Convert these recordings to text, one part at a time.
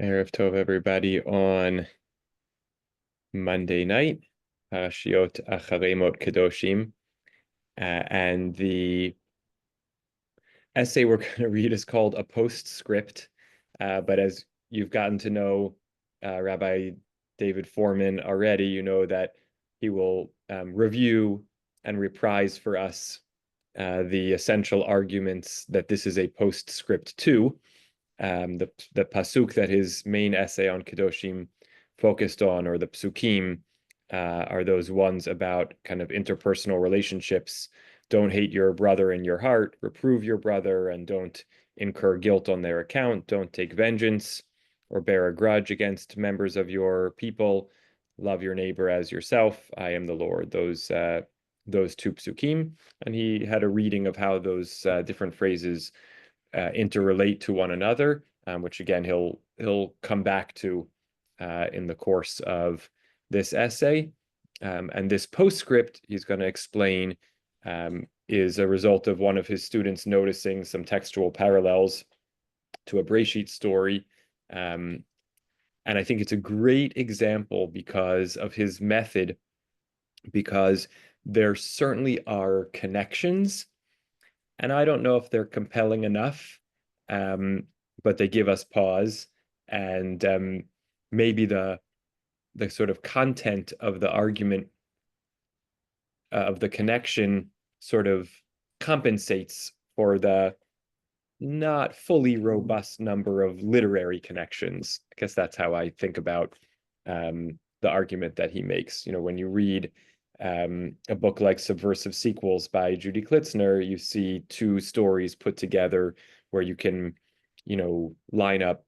Erev Tov, everybody, on Monday night, Parshiot Achrei Mot-Kedoshim. And the essay we're going to read is called A Postscript. But as you've gotten to know Rabbi David Foreman already, you know that he will review and reprise for us the essential arguments that this is a postscript to. The pasuk that his main essay on Kedoshim focused on, or the psukim, are those ones about kind of interpersonal relationships. Don't hate your brother in your heart, reprove your brother, and don't incur guilt on their account. Don't take vengeance or bear a grudge against members of your people. Love your neighbor as yourself. I am the Lord. Those two psukim, and he had a reading of how those different phrases interrelate to one another, which again he'll come back to in the course of this essay. And this postscript he's going to explain is a result of one of his students noticing some textual parallels to a Parshiot story. And I think it's a great example because of his method, because there certainly are connections, and I don't know if they're compelling enough, but they give us pause, and maybe the sort of content of the argument of the connection sort of compensates for the not fully robust number of literary connections. I guess that's how I think about the argument that he makes. You know, when you read a book like Subversive Sequels by Judy Klitzner, you see two stories put together where you can, line up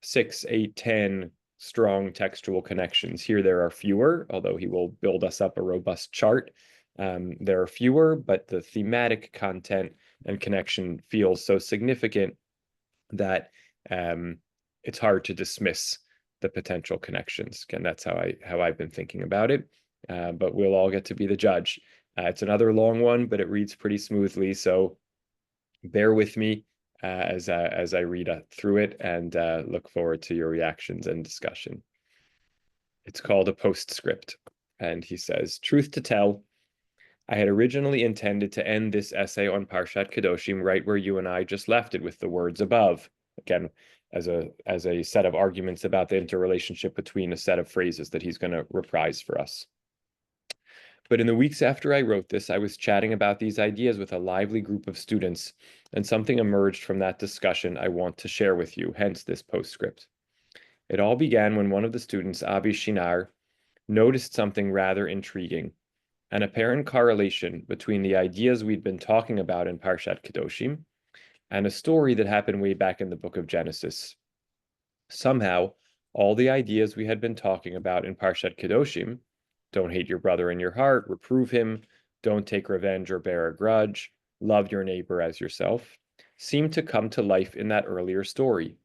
6, 8, 10 strong textual connections. Here there are fewer, although he will build us up a robust chart. There are fewer, but the thematic content and connection feels so significant that it's hard to dismiss the potential connections. Again, that's how I've been thinking about it. But we'll all get to be the judge. It's another long one, but it reads pretty smoothly. So bear with me as I read through it, and look forward to your reactions and discussion. It's called A Postscript. And he says, truth to tell, I had originally intended to end this essay on Parshat Kedoshim right where you and I just left it, with the words above. Again, as a set of arguments about the interrelationship between a set of phrases that he's going to reprise for us. But in the weeks after I wrote this, I was chatting about these ideas with a lively group of students, and something emerged from that discussion I want to share with you, hence this postscript. It all began when one of the students, Abi Shinar, noticed something rather intriguing, an apparent correlation between the ideas we'd been talking about in Parshat Kedoshim and a story that happened way back in the book of Genesis. Somehow, all the ideas we had been talking about in Parshat Kedoshim, don't hate your brother in your heart, reprove him, don't take revenge or bear a grudge, love your neighbor as yourself, seemed to come to life in that earlier story.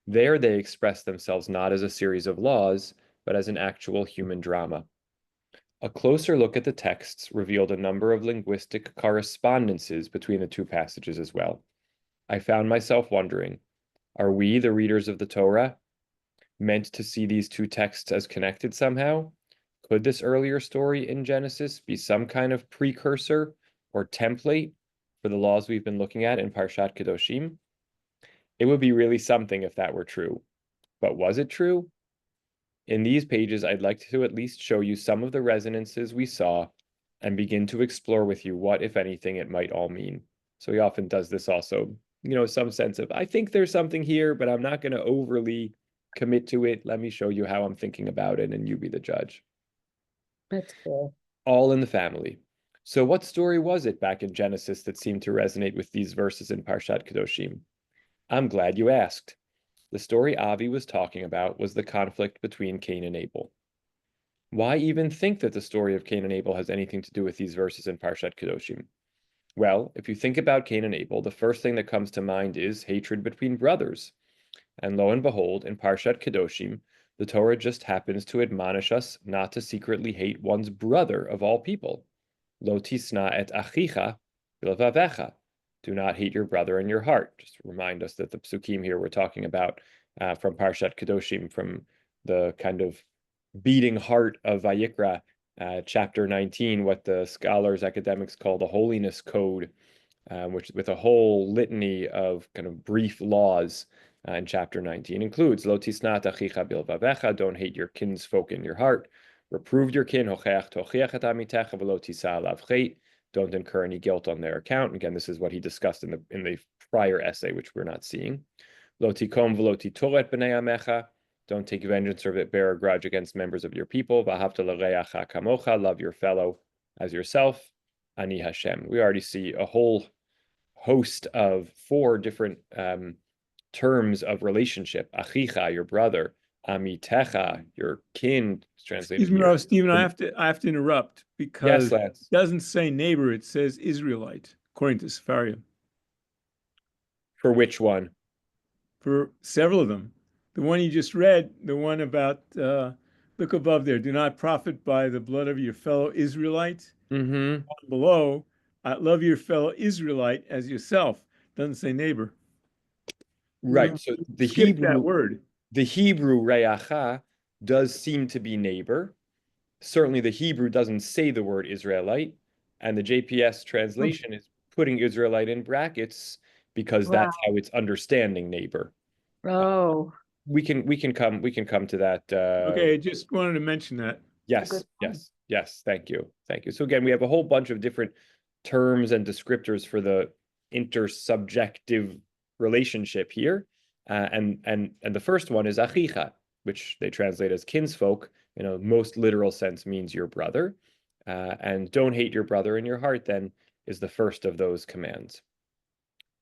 There they expressed themselves not as a series of laws, but as an actual human drama. A closer look at the texts revealed a number of linguistic correspondences between the two passages as well. I found myself wondering, are we, the readers of the Torah, meant to see these two texts as connected somehow? Could this earlier story in Genesis be some kind of precursor or template for the laws we've been looking at in Parshat Kedoshim? It would be really something if that were true. But was it true? In these pages, I'd like to at least show you some of the resonances we saw and begin to explore with you what, if anything, it might all mean. So he often does this also, some sense of, I think there's something here, but I'm not going to overly commit to it. Let me show you how I'm thinking about it, and you be the judge. That's cool. All in the family. So what story was it back in Genesis that seemed to resonate with these verses in Parshat Kedoshim? I'm glad you asked. The story Avi was talking about was the conflict between Cain and Abel. Why even think that the story of Cain and Abel has anything to do with these verses in Parshat Kedoshim? Well, if you think about Cain and Abel, the first thing that comes to mind is hatred between brothers. And lo and behold, in Parshat Kedoshim, the Torah just happens to admonish us not to secretly hate one's brother of all people. Lo tisna et achicha b'levavecha. Do not hate your brother in your heart. Just to remind us that the psukim here we're talking about from Parshat Kedoshim, from the kind of beating heart of Vayikra, chapter 19, what the scholars, academics call the holiness code, which with a whole litany of kind of brief laws in chapter 19 includes Lo tisnat achicha bilvavecha, don't hate your kinsfolk in your heart, reprove your kin, hocheach tochiach et amitecha v'lo tisa alav chet, don't incur any guilt on their account. Again, this is what he discussed in the prior essay, which we're not seeing. Lo tikom v'lo titoret b'nei amecha, don't take vengeance or bear a grudge against members of your people. V'ahavta l'reacha kamocha, love your fellow as yourself. Ani Hashem. We already see a whole host of 4 different terms of relationship. Achicha, your brother. Amitecha, your kin. Translated Excuse me, here. Stephen, I have to interrupt because Lance. it doesn't say neighbor, it says Israelite, according to Sefaria. For which one? For several of them. The one you just read, the one about, look above there, do not profit by the blood of your fellow Israelite. Below, love your fellow Israelite as yourself. Doesn't say neighbor. Right. So the skip Hebrew that word. The Hebrew reacha does seem to be neighbor. Certainly the Hebrew doesn't say the word Israelite, and the JPS translation is putting Israelite in brackets because that's how it's understanding neighbor. Oh, We can come to that. Okay, I just wanted to mention that. Yes. Thank you. So again, we have a whole bunch of different terms and descriptors for the intersubjective relationship here, and the first one is achicha, which they translate as kinsfolk. In a most literal sense, means your brother, and don't hate your brother in your heart. Then is the first of those commands.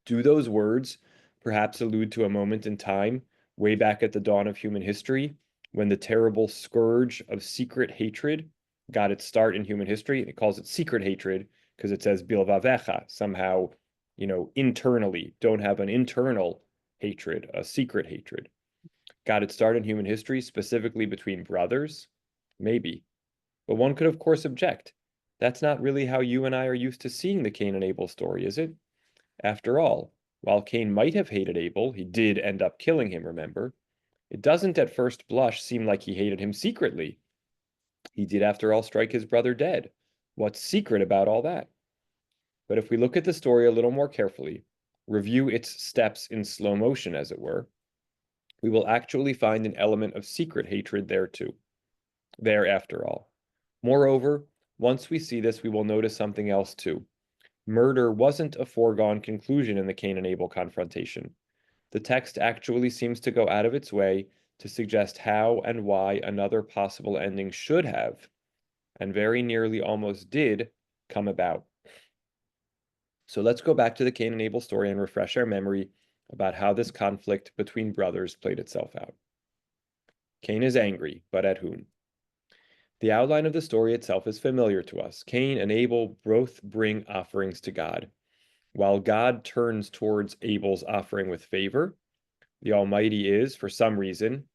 Do those words perhaps allude to a moment in time, way back at the dawn of human history, when the terrible scourge of secret hatred got its start in human history? It calls it secret hatred because it says bilvavecha, somehow, internally, don't have an internal hatred, a secret hatred. Got its start in human history, specifically between brothers? Maybe. But one could, of course, object. That's not really how you and I are used to seeing the Cain and Abel story, is it? After all, while Cain might have hated Abel, he did end up killing him, remember? It doesn't at first blush seem like he hated him secretly. He did, after all, strike his brother dead. What's secret about all that? But if we look at the story a little more carefully, review its steps in slow motion, as it were, we will actually find an element of secret hatred there too. There, after all. Moreover, once we see this, we will notice something else too. Murder wasn't a foregone conclusion in the Cain and Abel confrontation. The text actually seems to go out of its way to suggest how and why another possible ending should have, and very nearly almost did, come about. So let's go back to the Cain and Abel story and refresh our memory about how this conflict between brothers played itself out. Cain is angry, but at whom? The outline of the story itself is familiar to us. Cain and Abel both bring offerings to God. While God turns towards Abel's offering with favor, the Almighty is, for some reason,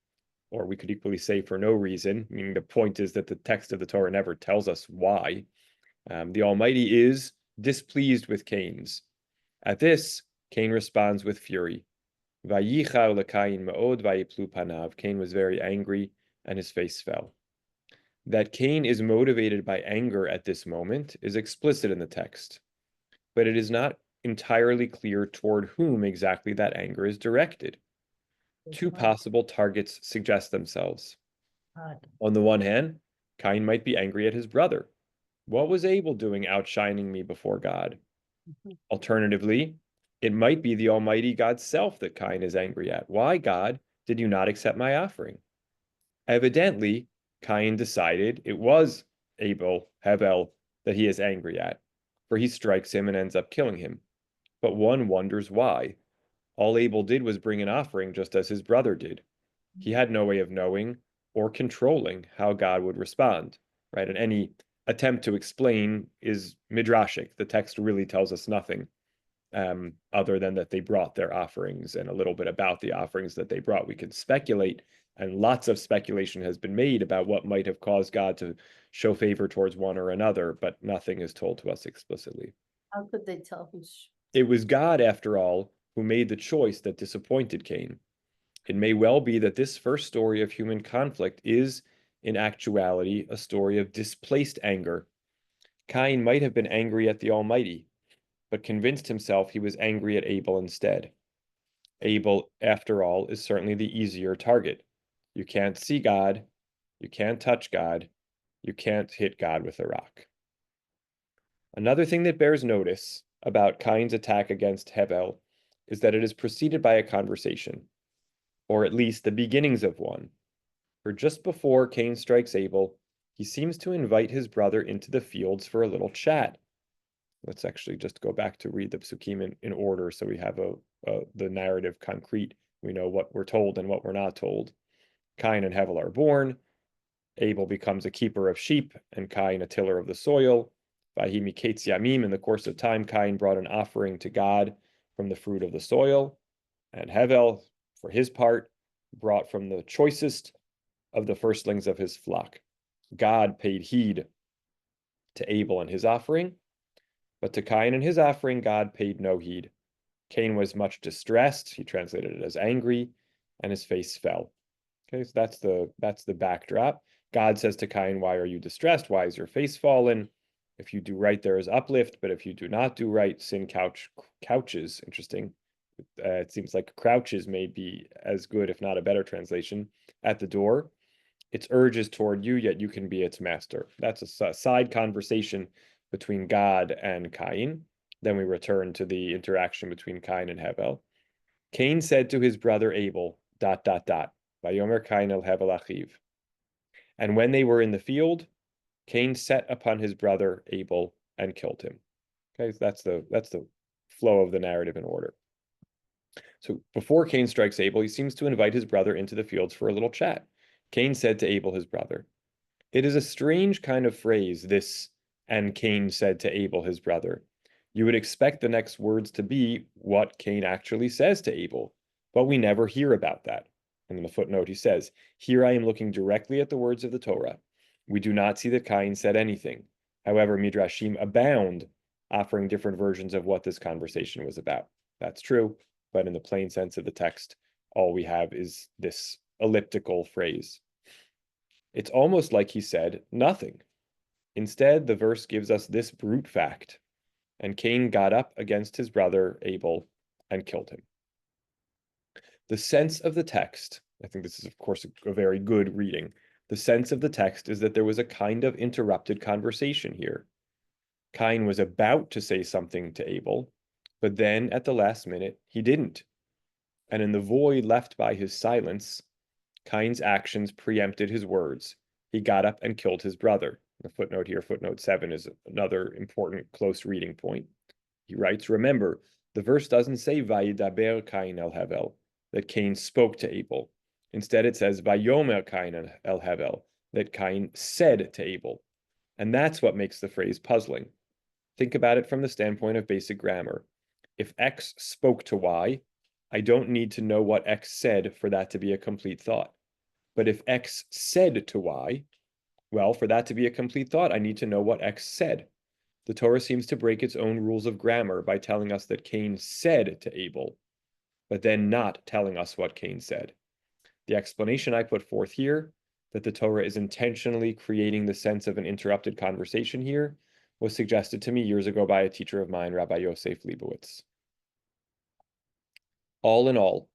or we could equally say for no reason, meaning the point is that the text of the Torah never tells us why, the Almighty is displeased with Cain's. At this, Cain responds with fury. Vayichar l'Kain ma'od vayiplu panav. Cain was very angry, and his face fell. That Cain is motivated by anger at this moment is explicit in the text, but it is not entirely clear toward whom exactly that anger is directed. Two possible targets suggest themselves. On the one hand, Cain might be angry at his brother. What was Abel doing outshining me before God? Alternatively, it might be the Almighty God's self that Cain is angry at. Why, God, did you not accept my offering? Evidently, Cain decided it was Hevel, that he is angry at, for he strikes him and ends up killing him. But one wonders why. All Abel did was bring an offering just as his brother did. He had no way of knowing or controlling how God would respond, right? And any attempt to explain is midrashic. The text really tells us nothing other than that they brought their offerings and a little bit about the offerings that they brought. We could speculate, and lots of speculation has been made about what might have caused God to show favor towards one or another, but nothing is told to us explicitly. How could they tell whose It was God, after all, who made the choice that disappointed Cain. It may well be that this first story of human conflict is, in actuality, a story of displaced anger. Cain might have been angry at the Almighty, but convinced himself he was angry at Abel instead. Abel, after all, is certainly the easier target. You can't see God, you can't touch God, you can't hit God with a rock. Another thing that bears notice about Cain's attack against Hevel is that it is preceded by a conversation, or at least the beginnings of one. For just before Cain strikes Abel, he seems to invite his brother into the fields for a little chat. Let's actually just go back to read the psukim in order so we have the narrative concrete. We know what we're told and what we're not told. Cain and Hevel are born. Abel becomes a keeper of sheep, and Cain a tiller of the soil. Vayhi miketz yamim, in the course of time, Cain brought an offering to God from the fruit of the soil, and Hevel, for his part, brought from the choicest of the firstlings of his flock. God paid heed to Abel and his offering, but to Cain and his offering, God paid no heed. Cain was much distressed. He translated it as angry, and his face fell. Okay, so that's the backdrop. God says to Cain, "Why are you distressed? Why is your face fallen? If you do right, there is uplift, but if you do not do right, sin couches." Interesting. It seems like crouches may be as good, if not a better translation, at the door. Its urges toward you, yet you can be its master. That's a side conversation between God and Cain. Then we return to the interaction between Cain and Hevel. Cain said to his brother Abel, ... Vayomer Cain el Hevel achiv. And when they were in the field, Cain set upon his brother Abel and killed him. Okay, so that's the flow of the narrative in order. So before Cain strikes Abel, he seems to invite his brother into the fields for a little chat. Cain said to Abel, his brother. It is a strange kind of phrase, this, and Cain said to Abel, his brother. You would expect the next words to be what Cain actually says to Abel, but we never hear about that. And in the footnote, he says, here I am looking directly at the words of the Torah. We do not see that Cain said anything. However, Midrashim abound, offering different versions of what this conversation was about. That's true, but in the plain sense of the text, all we have is this elliptical phrase. It's almost like he said nothing. Instead, the verse gives us this brute fact. And Cain got up against his brother Abel and killed him. The sense of the text, I think this is, of course, a very good reading. The sense of the text is that there was a kind of interrupted conversation here. Cain was about to say something to Abel, but then at the last minute, he didn't. And in the void left by his silence, Cain's actions preempted his words. He got up and killed his brother. The footnote here, footnote 7, is another important close reading point. He writes, remember, the verse doesn't say Vayidaber Cain el Hevel, that Cain spoke to Abel. Instead, it says Vayomer Cain el Hevel, that Cain said to Abel. And that's what makes the phrase puzzling. Think about it from the standpoint of basic grammar. If X spoke to Y, I don't need to know what X said for that to be a complete thought. But if X said to Y, well, for that to be a complete thought, I need to know what X said. The Torah seems to break its own rules of grammar by telling us that Cain said to Abel, but then not telling us what Cain said. The explanation I put forth here, that the Torah is intentionally creating the sense of an interrupted conversation here, was suggested to me years ago by a teacher of mine, Rabbi Yosef Leibowitz. All in all,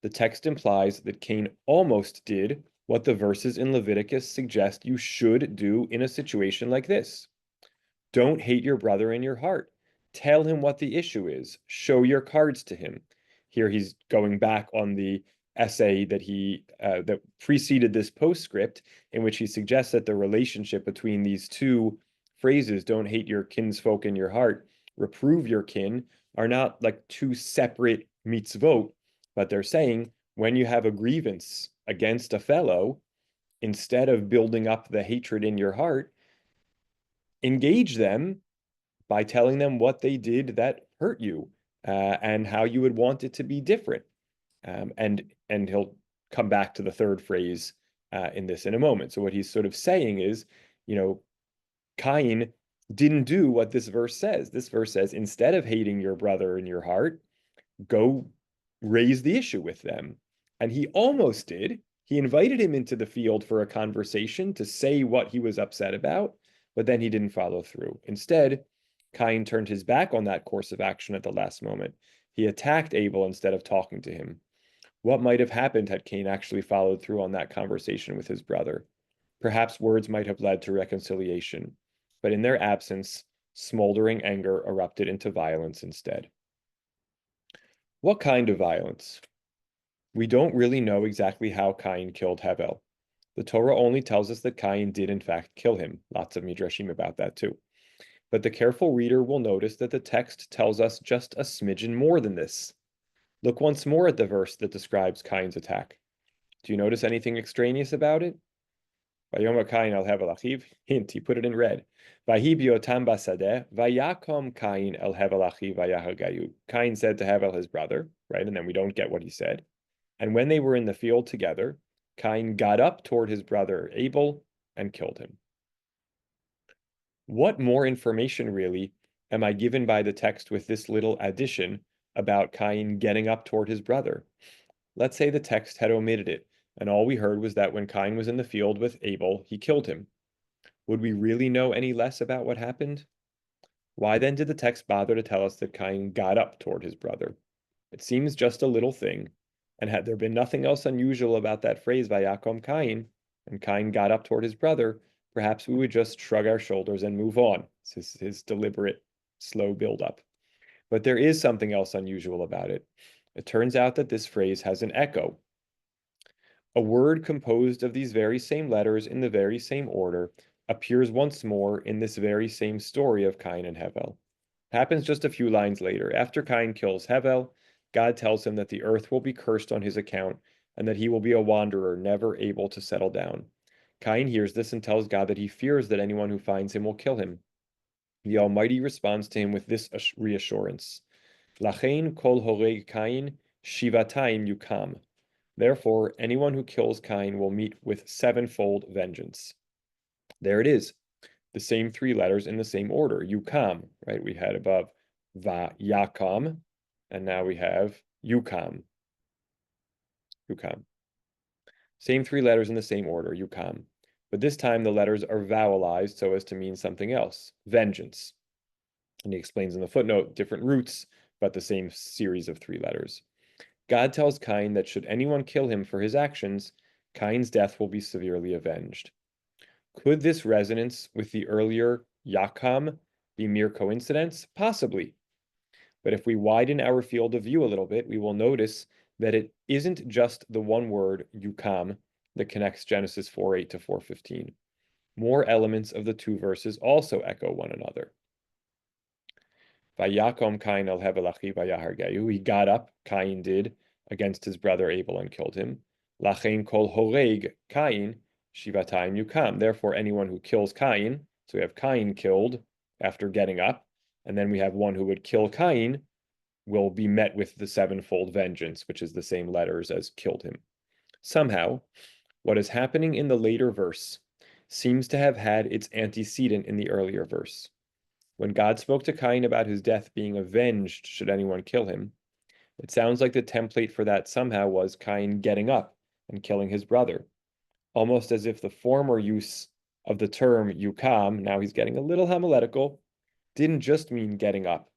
the text implies that Cain almost did what the verses in Leviticus suggest you should do in a situation like this. Don't hate your brother in your heart. Tell him what the issue is. Show your cards to him. Here he's going back on the essay that that preceded this postscript, in which he suggests that the relationship between these two phrases, don't hate your kinsfolk in your heart, reprove your kin, are not like two separate mitzvot, but they're saying when you have a grievance against a fellow, instead of building up the hatred in your heart, engage them by telling them what they did that hurt you and how you would want it to be different. And he'll come back to the third phrase in this in a moment. So what he's sort of saying is, Cain didn't do what this verse says. This verse says, instead of hating your brother in your heart, go raise the issue with them. And he almost did. He invited him into the field for a conversation to say what he was upset about, but then he didn't follow through. Instead, Cain turned his back on that course of action at the last moment. He attacked Abel instead of talking to him. What might have happened had Cain actually followed through on that conversation with his brother? Perhaps words might have led to reconciliation, but in their absence, smoldering anger erupted into violence instead. What kind of violence? We don't really know exactly how Cain killed Hevel. The Torah only tells us that Cain did in fact kill him. Lots of midrashim about that too. But the careful reader will notice that the text tells us just a smidgen more than this. Look once more at the verse that describes Cain's attack. Do you notice anything extraneous about it? Vayomer Cain el Hevel achiv. Hint, he put it in red. Vahi biotam basadeh, vayakom Cain el Hevel achiv vayahargayu. Cain said to Hevel, his brother, right? And then we don't get what he said. And when they were in the field together, Cain got up toward his brother Abel and killed him. What more information, really, am I given by the text with this little addition about Cain getting up toward his brother? Let's say the text had omitted it, and all we heard was that when Cain was in the field with Abel, he killed him. Would we really know any less about what happened? Why then did the text bother to tell us that Cain got up toward his brother? It seems just a little thing, and had there been nothing else unusual about that phrase, Vayakom Cain, and Cain got up toward his brother, perhaps we would just shrug our shoulders and move on. This is his deliberate, slow build-up. But there is something else unusual about it. It turns out that this phrase has an echo. A word composed of these very same letters in the very same order appears once more in this very same story of Cain and Hevel. It happens just a few lines later. After Cain kills Hevel, God tells him that the earth will be cursed on his account and that he will be a wanderer, never able to settle down. Cain hears this and tells God that he fears that anyone who finds him will kill him. The Almighty responds to him with this reassurance. Lachein kol horeg Cain shivatayim yukam. Therefore, anyone who kills Cain will meet with sevenfold vengeance. There it is. The same three letters in the same order. Yukam, right? We had above va-yakam, and now we have yukam. Yukam. Same three letters in the same order, yukam. But this time the letters are vowelized so as to mean something else, vengeance. And he explains in the footnote different roots, but the same series of three letters. God tells Cain that should anyone kill him for his actions, Cain's death will be severely avenged. Could this resonance with the earlier Yakam be mere coincidence? Possibly. But if we widen our field of view a little bit, we will notice that it isn't just the one word, Yukam, that connects Genesis 4:8 to 4:15. More elements of the two verses also echo one another. Vayakom Cain el Hevel achiv vayahargayu. He got up, Cain did, against his brother Abel and killed him. Lachein kol horeg Cain shivatayim yukam. Therefore, anyone who kills Cain, so we have Cain killed after getting up, and then we have one who would kill Cain, will be met with the sevenfold vengeance, which is the same letters as killed him. Somehow, what is happening in the later verse seems to have had its antecedent in the earlier verse. When God spoke to Cain about his death being avenged should anyone kill him, it sounds like the template for that somehow was Cain getting up and killing his brother, almost as if the former use of the term yukam, now he's getting a little homiletical, didn't just mean getting up,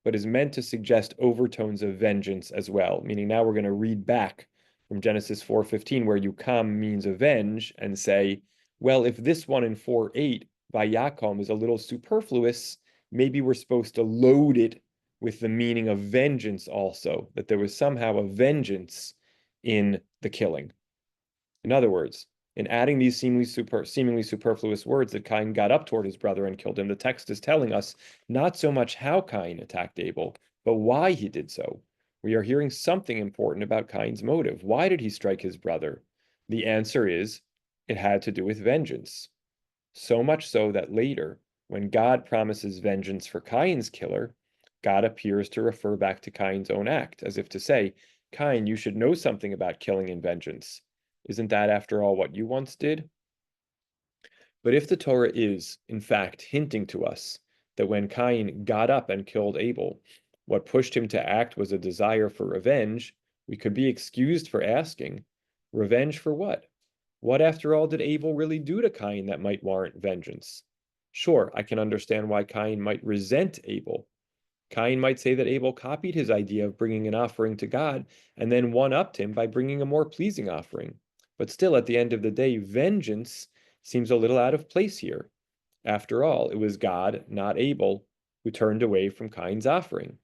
but is meant to suggest overtones of vengeance as well, meaning now we're going to read back from Genesis 4:15 where yukam means avenge and say, well, if this one in 4:8 vayakom is a little superfluous, maybe we're supposed to load it with the meaning of vengeance also, that there was somehow a vengeance in the killing. In other words, in adding these seemingly superfluous words that Cain got up toward his brother and killed him, the text is telling us not so much how Cain attacked Abel, but why he did so. We are hearing something important about Cain's motive. Why did he strike his brother? The answer is, it had to do with vengeance. So much so that later, when God promises vengeance for Cain's killer, God appears to refer back to Cain's own act, as if to say, Cain, you should know something about killing and vengeance. Isn't that, after all, what you once did? But if the Torah is, in fact, hinting to us that when Cain got up and killed Abel, what pushed him to act was a desire for revenge, we could be excused for asking, revenge for what? What, after all, did Abel really do to Cain that might warrant vengeance? Sure, I can understand why Cain might resent Abel. Cain might say that Abel copied his idea of bringing an offering to God and then one-upped him by bringing a more pleasing offering. But still, at the end of the day, vengeance seems a little out of place here. After all, it was God, not Abel, who turned away from Cain's offering.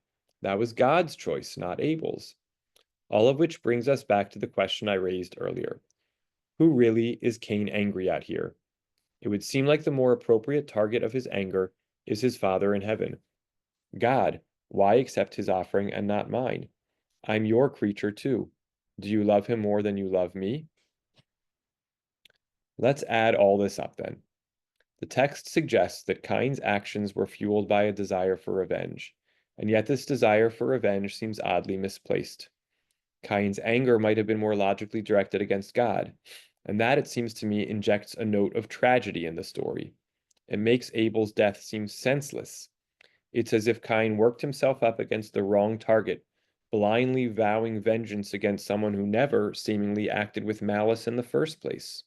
That was God's choice, not Abel's. All of which brings us back to the question I raised earlier. Who really is Cain angry at here? It would seem like the more appropriate target of his anger is his Father in heaven. God, why accept his offering and not mine? I'm your creature too. Do you love him more than you love me? Let's add all this up then. The text suggests that Cain's actions were fueled by a desire for revenge, and yet this desire for revenge seems oddly misplaced. Cain's anger might have been more logically directed against God, and that, it seems to me, injects a note of tragedy in the story. It makes Abel's death seem senseless. It's as if Cain worked himself up against the wrong target, blindly vowing vengeance against someone who never seemingly acted with malice in the first place.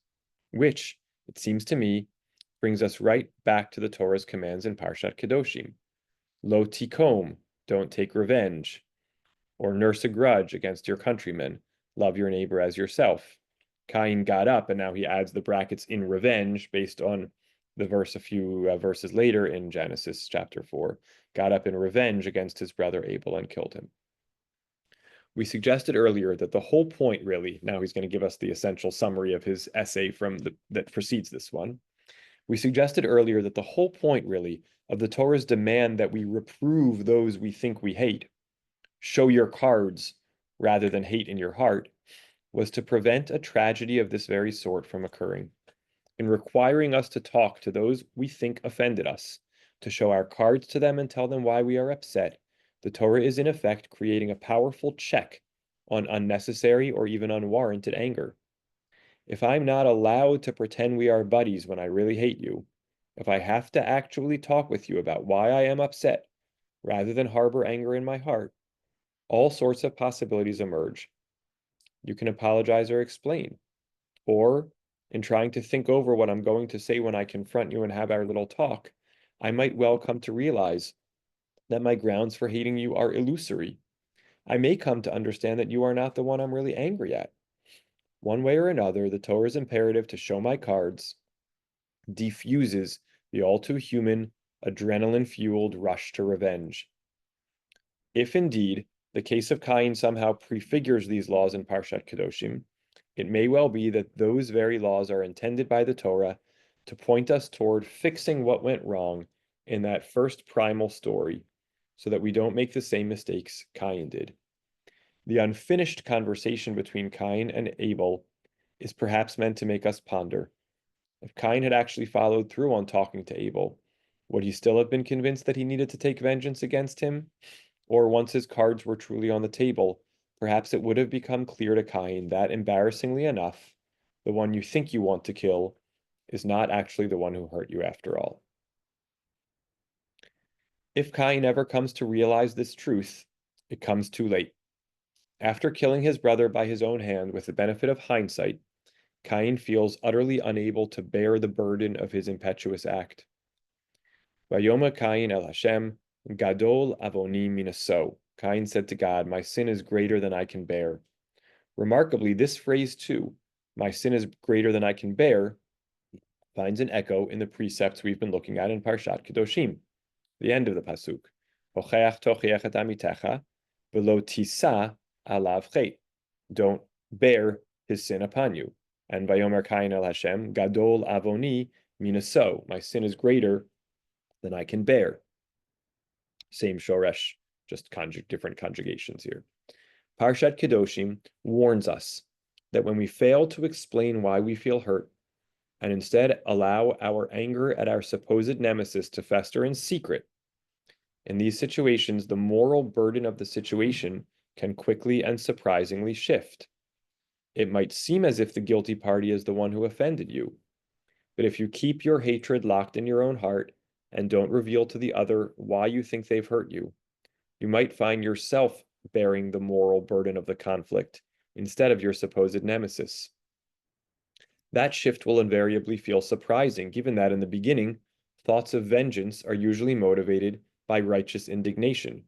Which, it seems to me, brings us right back to the Torah's commands in Parshat Kedoshim. Lo tikom, don't take revenge, or nurse a grudge against your countrymen. Love your neighbor as yourself. Cain got up, and now he adds the brackets in revenge based on the verse a few verses later in Genesis chapter 4, got up in revenge against his brother Abel and killed him. We suggested earlier that the whole point, really, now he's going to give us the essential summary of his essay that precedes this one. We suggested earlier that the whole point, really, of the Torah's demand that we reprove those we think we hate, show your cards rather than hate in your heart, was to prevent a tragedy of this very sort from occurring. In requiring us to talk to those we think offended us, to show our cards to them and tell them why we are upset, the Torah is in effect creating a powerful check on unnecessary or even unwarranted anger. If I'm not allowed to pretend we are buddies when I really hate you, if I have to actually talk with you about why I am upset, rather than harbor anger in my heart, all sorts of possibilities emerge. You can apologize or explain. Or, in trying to think over what I'm going to say when I confront you and have our little talk, I might well come to realize that my grounds for hating you are illusory. I may come to understand that you are not the one I'm really angry at. One way or another, the Torah's imperative to show my cards defuses the all-too-human, adrenaline-fueled rush to revenge. If indeed the case of Cain somehow prefigures these laws in Parshat Kedoshim, it may well be that those very laws are intended by the Torah to point us toward fixing what went wrong in that first primal story, so that we don't make the same mistakes Cain did. The unfinished conversation between Cain and Abel is perhaps meant to make us ponder. If Cain had actually followed through on talking to Abel, would he still have been convinced that he needed to take vengeance against him? Or once his cards were truly on the table, perhaps it would have become clear to Cain that, embarrassingly enough, the one you think you want to kill is not actually the one who hurt you after all. If Cain ever comes to realize this truth, it comes too late. After killing his brother by his own hand with the benefit of hindsight, Cain feels utterly unable to bear the burden of his impetuous act. Vayomer Cain el Hashem, Gadol avoni minaso. Cain said to God, my sin is greater than I can bear. Remarkably, this phrase too, my sin is greater than I can bear, finds an echo in the precepts we've been looking at in Parshat Kedoshim, the end of the pasuk. Hocheach tochiach et amitecha, v'lo tisa alav chet. Don't bear his sin upon you. And Vayomer Cain el Hashem, Gadol avoni minaso. My sin is greater than I can bear. Same shoresh, just different conjugations here. Parshat Kedoshim warns us that when we fail to explain why we feel hurt, and instead allow our anger at our supposed nemesis to fester in secret, in these situations, the moral burden of the situation can quickly and surprisingly shift. It might seem as if the guilty party is the one who offended you, But if you keep your hatred locked in your own heart and don't reveal to the other why you think they've hurt you, you might find yourself bearing the moral burden of the conflict instead of your supposed nemesis. That shift will invariably feel surprising, given that in the beginning, thoughts of vengeance are usually motivated by righteous indignation.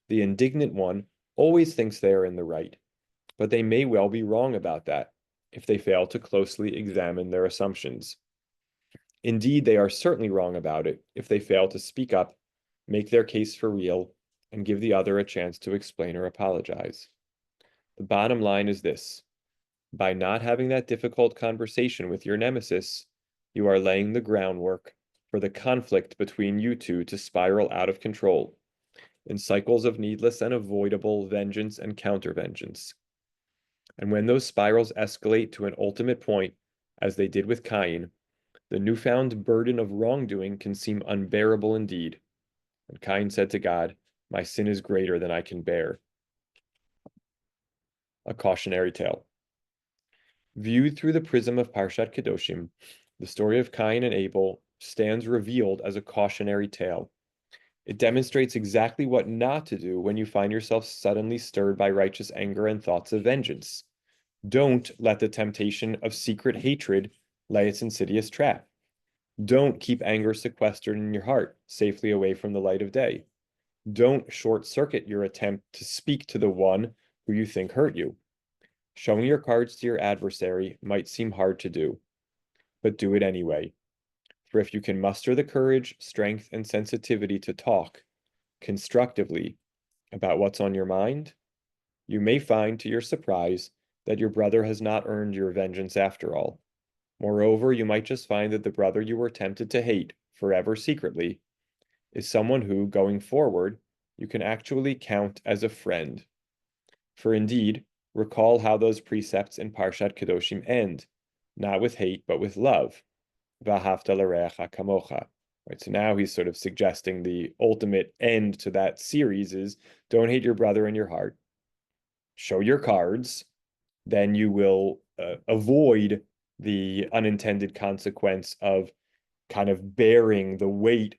The indignant one always thinks they are in the right, but they may well be wrong about that if they fail to closely examine their assumptions. Indeed, they are certainly wrong about it if they fail to speak up, make their case for real, and give the other a chance to explain or apologize. The bottom line is this: by not having that difficult conversation with your nemesis, you are laying the groundwork for the conflict between you two to spiral out of control in cycles of needless and avoidable vengeance and counter-vengeance. And when those spirals escalate to an ultimate point, as they did with Cain, the newfound burden of wrongdoing can seem unbearable indeed. And Cain said to God, "My sin is greater than I can bear." A cautionary tale. Viewed through the prism of Parshat Kedoshim, the story of Cain and Abel stands revealed as a cautionary tale. It demonstrates exactly what not to do when you find yourself suddenly stirred by righteous anger and thoughts of vengeance. Don't let the temptation of secret hatred lay its insidious trap. Don't keep anger sequestered in your heart, safely away from the light of day. Don't short-circuit your attempt to speak to the one who you think hurt you. Showing your cards to your adversary might seem hard to do, but do it anyway. For if you can muster the courage, strength, and sensitivity to talk constructively about what's on your mind, you may find to your surprise that your brother has not earned your vengeance after all. Moreover, you might just find that the brother you were tempted to hate forever secretly is someone who, going forward, you can actually count as a friend. For indeed, recall how those precepts in Parshat Kedoshim end, not with hate, but with love. V'ahavta l'reacha kamocha. Right, so now he's sort of suggesting the ultimate end to that series is don't hate your brother in your heart. Show your cards, then you will avoid the unintended consequence of kind of bearing the weight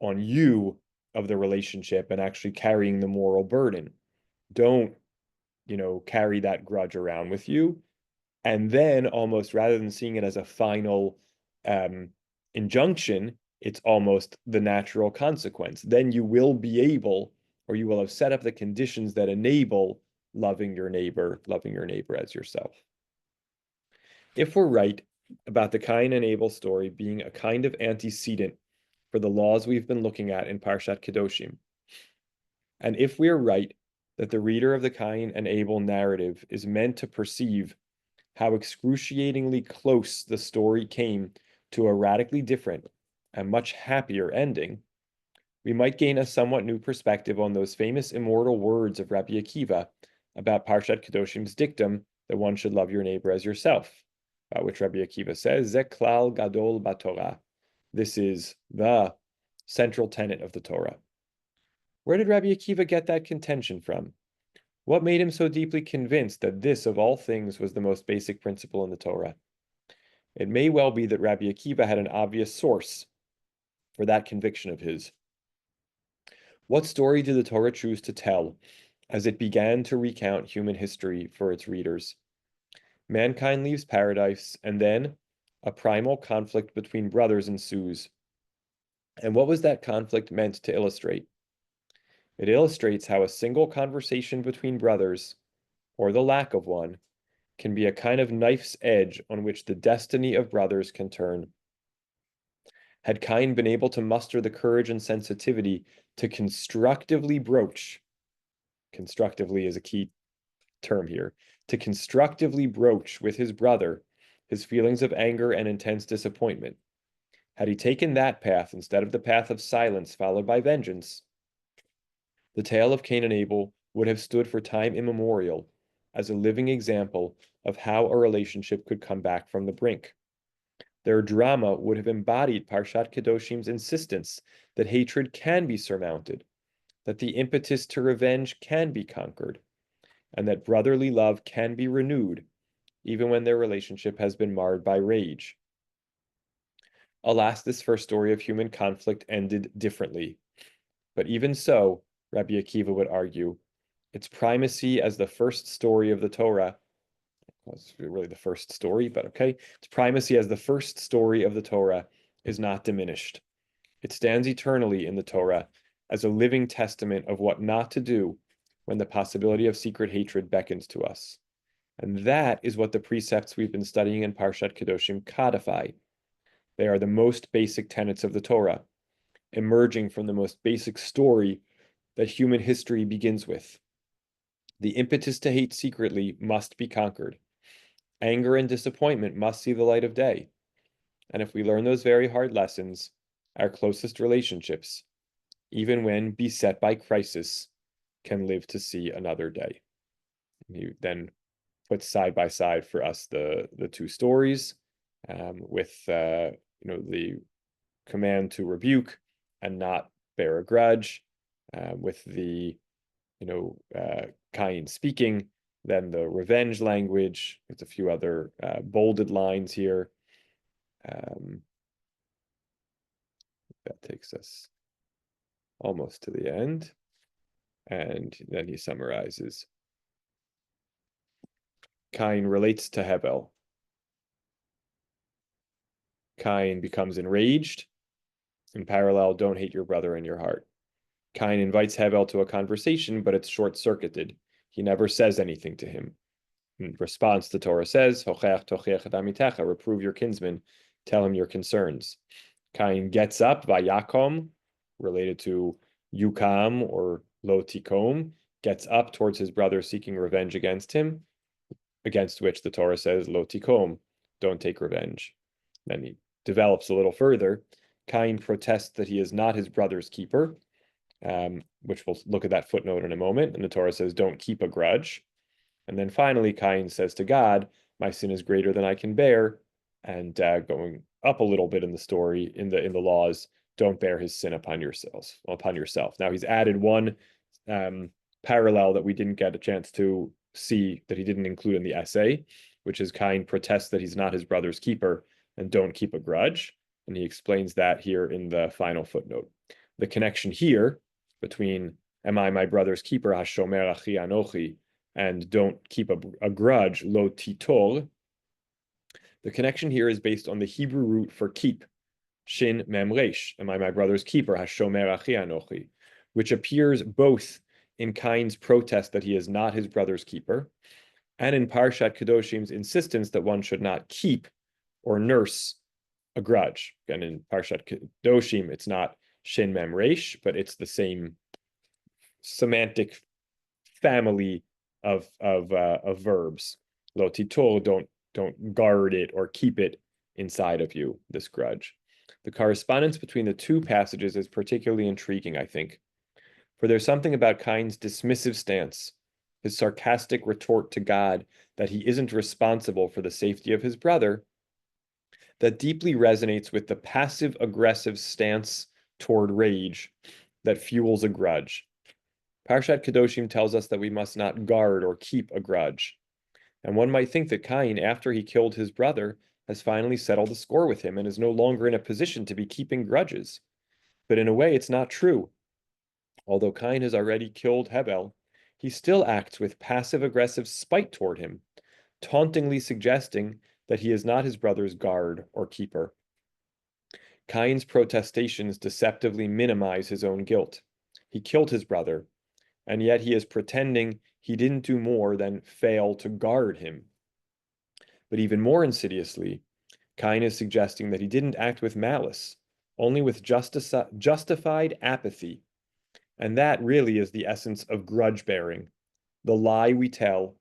on you of the relationship and actually carrying the moral burden. Don't, carry that grudge around with you. And then almost rather than seeing it as a final injunction, it's almost the natural consequence. Then you will be able, or you will have set up the conditions that enable loving your neighbor as yourself. If we're right about the Cain and Abel story being a kind of antecedent for the laws we've been looking at in Parshat Kedoshim, and if we're right that the reader of the Cain and Abel narrative is meant to perceive how excruciatingly close the story came to a radically different and much happier ending, we might gain a somewhat new perspective on those famous immortal words of Rabbi Akiva about Parshat Kedoshim's dictum that one should love your neighbor as yourself, about which Rabbi Akiva says, "Ze klal gadol baTorah." This is the central tenet of the Torah. Where did Rabbi Akiva get that contention from? What made him so deeply convinced that this, of all things, was the most basic principle in the Torah? It may well be that Rabbi Akiva had an obvious source for that conviction of his. What story did the Torah choose to tell as it began to recount human history for its readers? Mankind leaves paradise, and then a primal conflict between brothers ensues. And what was that conflict meant to illustrate? It illustrates how a single conversation between brothers, or the lack of one, can be a kind of knife's edge on which the destiny of brothers can turn. Had Cain been able to muster the courage and sensitivity to constructively broach, constructively is a key term here, to constructively broach with his brother his feelings of anger and intense disappointment, had he taken that path instead of the path of silence followed by vengeance, the tale of Cain and Abel would have stood for time immemorial as a living example of how a relationship could come back from the brink. Their drama would have embodied Parshat Kedoshim's insistence that hatred can be surmounted, that the impetus to revenge can be conquered, and that brotherly love can be renewed, even when their relationship has been marred by rage. Alas, this first story of human conflict ended differently. But even so, Rabbi Akiva would argue, its primacy as the first story of the Torah, well, it's really the first story, but okay, its primacy as the first story of the Torah is not diminished. It stands eternally in the Torah as a living testament of what not to do when the possibility of secret hatred beckons to us. And that is what the precepts we've been studying in Parshat Kedoshim codify. They are the most basic tenets of the Torah, emerging from the most basic story that human history begins with. The impetus to hate secretly must be conquered. Anger and disappointment must see the light of day. And if we learn those very hard lessons, our closest relationships, even when beset by crisis, can live to see another day. And he then puts side by side for us the two stories, with the command to rebuke and not bear a grudge, with the Cain speaking, then the revenge language. There's a few other bolded lines here. That takes us almost to the end. And then he summarizes. Cain relates to Hebel. Cain becomes enraged. In parallel, don't hate your brother in your heart. Cain invites Hebel to a conversation, but it's short-circuited. He never says anything to him. In response, the Torah says, reprove your kinsman, tell him your concerns. Cain gets up, vayakom, related to yukam or lo tikom, gets up towards his brother seeking revenge against him, against which the Torah says, lo tikom, don't take revenge. Then he develops a little further. Cain protests that he is not his brother's keeper, which we'll look at that footnote in a moment. And the Torah says, don't keep a grudge. And then finally, Cain says to God, my sin is greater than I can bear. And going up a little bit in the story, in the laws, don't bear his sin upon yourself. Now he's added one parallel that we didn't get a chance to see, that he didn't include in the essay, which is Cain protests that he's not his brother's keeper and don't keep a grudge. And he explains that here in the final footnote. The connection here between am I my brother's keeper, hashomer achi anochi, and don't keep a grudge, lo titol. The connection here is based on the Hebrew root for keep, shin mem resh, am I my brother's keeper, hashomer achi anochi, which appears both in Cain's protest that he is not his brother's keeper, and in Parshat Kedoshim's insistence that one should not keep or nurse a grudge. Again, in Parshat Kedoshim, it's not shin mem resh, but it's the same semantic family of verbs. Lo titol, don't guard it or keep it inside of you, this grudge. The correspondence between the two passages is particularly intriguing, I think, for there's something about Cain's dismissive stance, his sarcastic retort to God that he isn't responsible for the safety of his brother, that deeply resonates with the passive-aggressive stance toward rage that fuels a grudge. Parshat Kedoshim tells us that we must not guard or keep a grudge. And one might think that Cain, after he killed his brother, has finally settled the score with him and is no longer in a position to be keeping grudges. But in a way, it's not true. Although Cain has already killed Hebel, he still acts with passive-aggressive spite toward him, tauntingly suggesting that he is not his brother's guard or keeper. Cain's protestations deceptively minimize his own guilt. He killed his brother, and yet he is pretending he didn't do more than fail to guard him. But even more insidiously, Cain is suggesting that he didn't act with malice, only with justified apathy. And that really is the essence of grudge bearing, the lie we tell,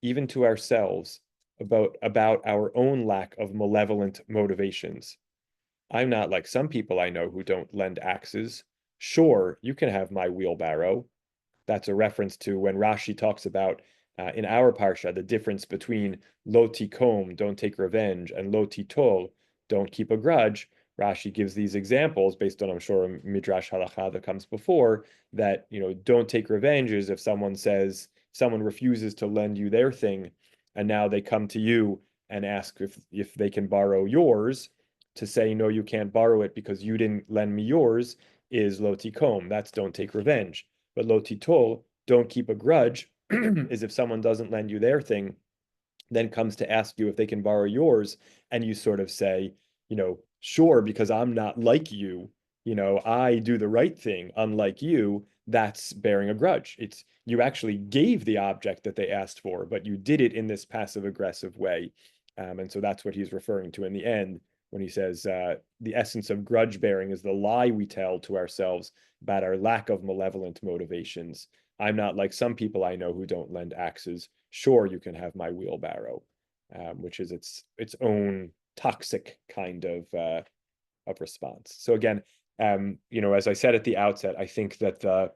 even to ourselves, about our own lack of malevolent motivations. I'm not like some people I know who don't lend axes. Sure, you can have my wheelbarrow. That's a reference to when Rashi talks about in our Parsha, the difference between lo tikom, don't take revenge, and lo titol, don't keep a grudge. Rashi gives these examples based on, I'm sure, a Midrash Halacha that comes before, that, don't take revenge is if someone refuses to lend you their thing, and now they come to you and ask if they can borrow yours. to say, no, you can't borrow it because you didn't lend me yours, is lo tikom. That's don't take revenge. But lo titol, don't keep a grudge, is if someone doesn't lend you their thing, then comes to ask you if they can borrow yours, and you sort of say, sure, because I'm not like you, I do the right thing, unlike you, that's bearing a grudge. It's you actually gave the object that they asked for, but you did it in this passive aggressive way. And so that's what he's referring to in the end when he says the essence of grudge bearing is the lie we tell to ourselves about our lack of malevolent motivations. I'm not like some people I know who don't lend axes. Sure, you can have my wheelbarrow, which is its own toxic kind of response. So again, as I said at the outset, I think that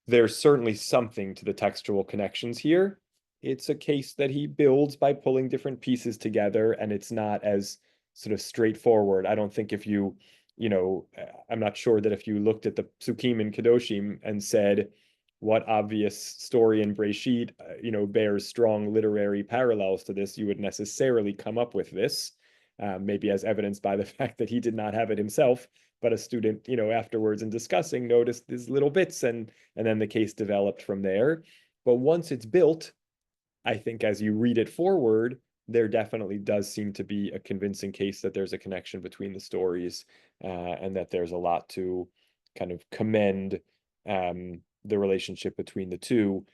there's certainly something to the textual connections here. It's a case that he builds by pulling different pieces together, and it's not as sort of straightforward. I don't think if I'm not sure that if you looked at the Psukim and Kedoshim and said, what obvious story in Breshit, bears strong literary parallels to this, you would necessarily come up with this, maybe as evidenced by the fact that he did not have it himself, but a student, afterwards in discussing noticed these little bits, and then the case developed from there. But once it's built, I think as you read it forward, there definitely does seem to be a convincing case that there's a connection between the stories, and that there's a lot to kind of commend the relationship between the two,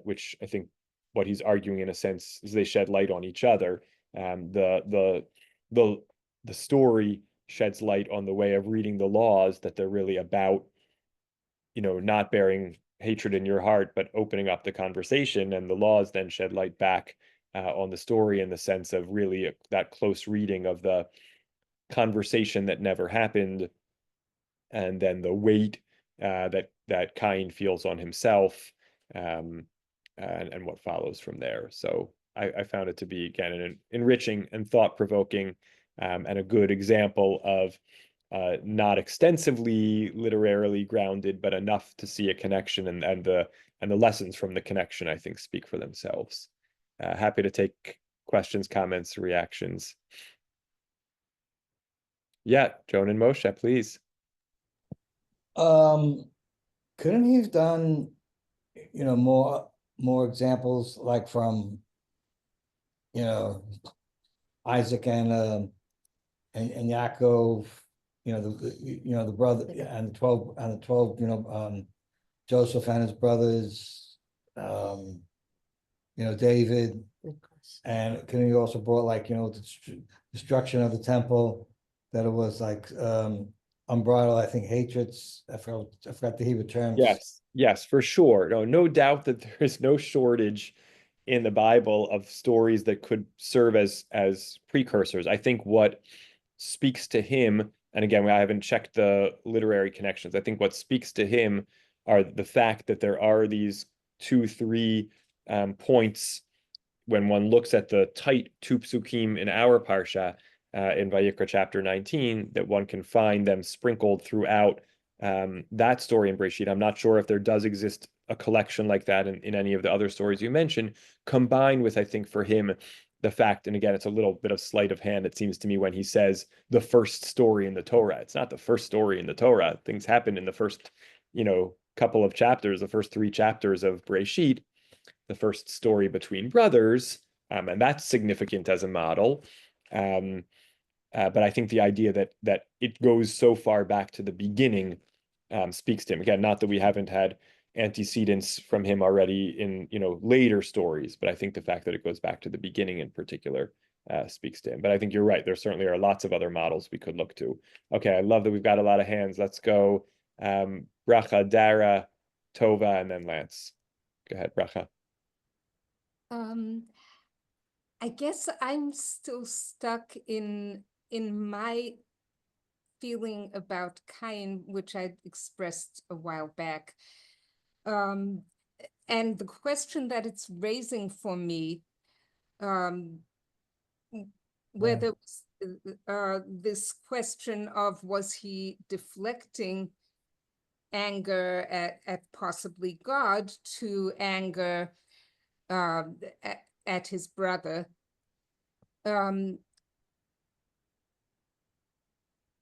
which I think what he's arguing in a sense is they shed light on each other. The story sheds light on the way of reading the laws, that they're really about, not bearing hatred in your heart, but opening up the conversation, and the laws then shed light back on the story in the sense of really that close reading of the conversation that never happened, and then the weight that Cain feels on himself, and what follows from there. So I found it to be, again, an enriching and thought-provoking, and a good example of not extensively literarily grounded, but enough to see a connection, and the lessons from the connection, I think, speak for themselves. Happy to take questions, comments, reactions. Yeah, Joan and Moshe, please. Couldn't he have done, more examples like from, Isaac and Yaakov, the brother and the 12, Joseph and his brothers, David, and couldn't he also brought like, the destruction of the temple, that it was like unbridled, I think, hatreds. I forgot the Hebrew terms. Yes, for sure. No doubt that there is no shortage in the Bible of stories that could serve as precursors. I think what speaks to him, and again, I haven't checked the literary connections, I think what speaks to him are the fact that there are these 2-3 points when one looks at the tight two psukim in our Parsha, in Vayikra chapter 19, that one can find them sprinkled throughout that story in Breshit. I'm not sure if there does exist a collection like that in any of the other stories you mentioned, combined with, I think, for him, the fact, and again, it's a little bit of sleight of hand, it seems to me, when he says the first story in the Torah. It's not the first story in the Torah. Things happened in the first, couple of chapters, the first 3 chapters of Breshit, the first story between brothers, and that's significant as a model. But I think the idea that it goes so far back to the beginning speaks to him. Again, not that we haven't had antecedents from him already in later stories, but I think the fact that it goes back to the beginning in particular speaks to him. But I think you're right. There certainly are lots of other models we could look to. Okay, I love that we've got a lot of hands. Let's go. Bracha, Dara, Tova, and then Lance. Go ahead, Bracha. I guess I'm still stuck in my feeling about Cain, which I expressed a while back. And the question that it's raising for me, whether this question of, was he deflecting anger at possibly God to anger at his brother?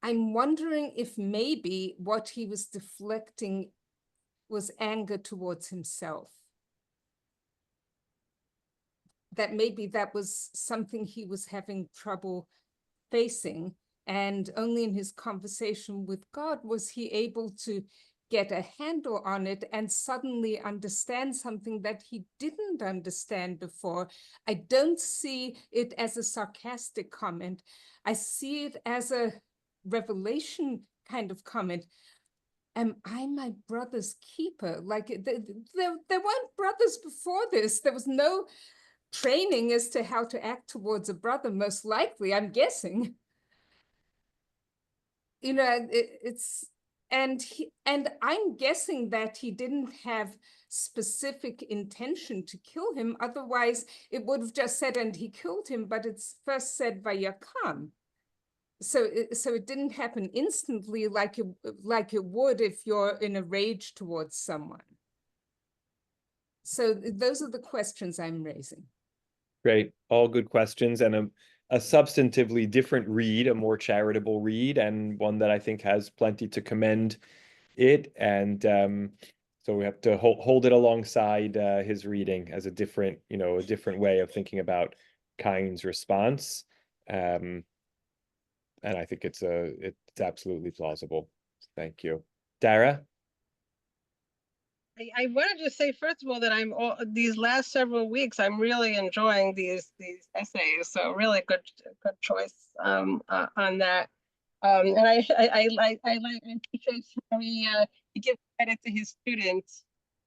I'm wondering if maybe what he was deflecting was anger towards himself. That maybe that was something he was having trouble facing, and only in his conversation with God was he able to get a handle on it and suddenly understand something that he didn't understand before. I don't see it as a sarcastic comment. I see it as a revelation kind of comment. Am I my brother's keeper? Like there weren't brothers before this. There was no training as to how to act towards a brother, most likely, I'm guessing. You know, and I'm guessing that he didn't have specific intention to kill him. Otherwise, it would have just said, and he killed him, but it's first said Vayakam. So it didn't happen instantly like it would if you're in a rage towards someone. So those are the questions I'm raising. Great, all good questions, and a substantively different read, a more charitable read, and one that I think has plenty to commend it. And so we have to hold it alongside his reading as a different, a different way of thinking about Cain's response. And I think it's absolutely plausible. Thank you. Dara? I wanted to say, first of all, that these last several weeks, I'm really enjoying these essays. So really good choice on that. And I appreciate how he gives credit to his students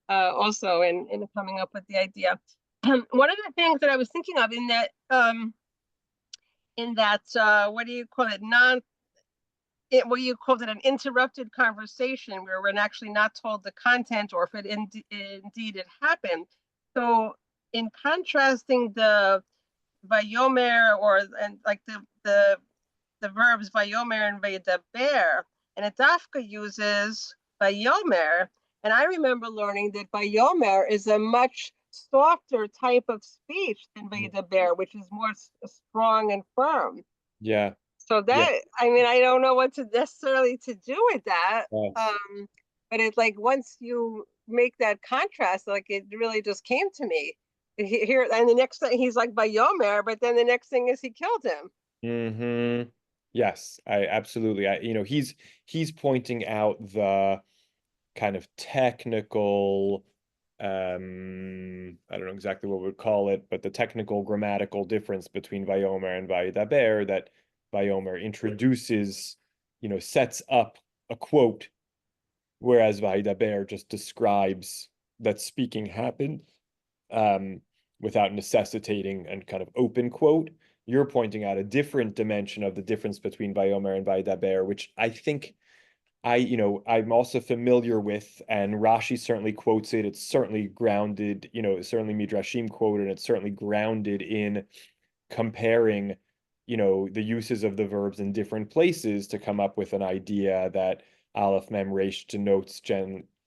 also in coming up with the idea. One of the things that I was thinking of in that what do you call it, what you called it, an interrupted conversation where we're actually not told the content or if it indeed it happened. So in contrasting the vayomer and like the verbs vayomer and vayedaber, and Adafka uses vayomer, and I remember learning that vayomer is a much softer type of speech than vayedaber, which is more strong and firm. Yeah. So that, yeah. I mean, I don't know what to necessarily to do with that. Yes. But it's like once you make that contrast, like it really just came to me here. And the next thing he's like Vayomer, but then the next thing is he killed him. Mm-hmm. Yes, I absolutely. He's pointing out the kind of technical, I don't know exactly what we would call it, but the technical grammatical difference between Vayomer and Vayedaber, that Vayomer introduces, sets up a quote, whereas Vayedaber just describes that speaking happened without necessitating and kind of open quote. You're pointing out a different dimension of the difference between Vayomer and Vayedaber, which I think I'm also familiar with, and Rashi certainly quotes it. It's certainly grounded, certainly Midrashim quoted, it's certainly grounded in comparing, the uses of the verbs in different places to come up with an idea that Aleph Mem Resh denotes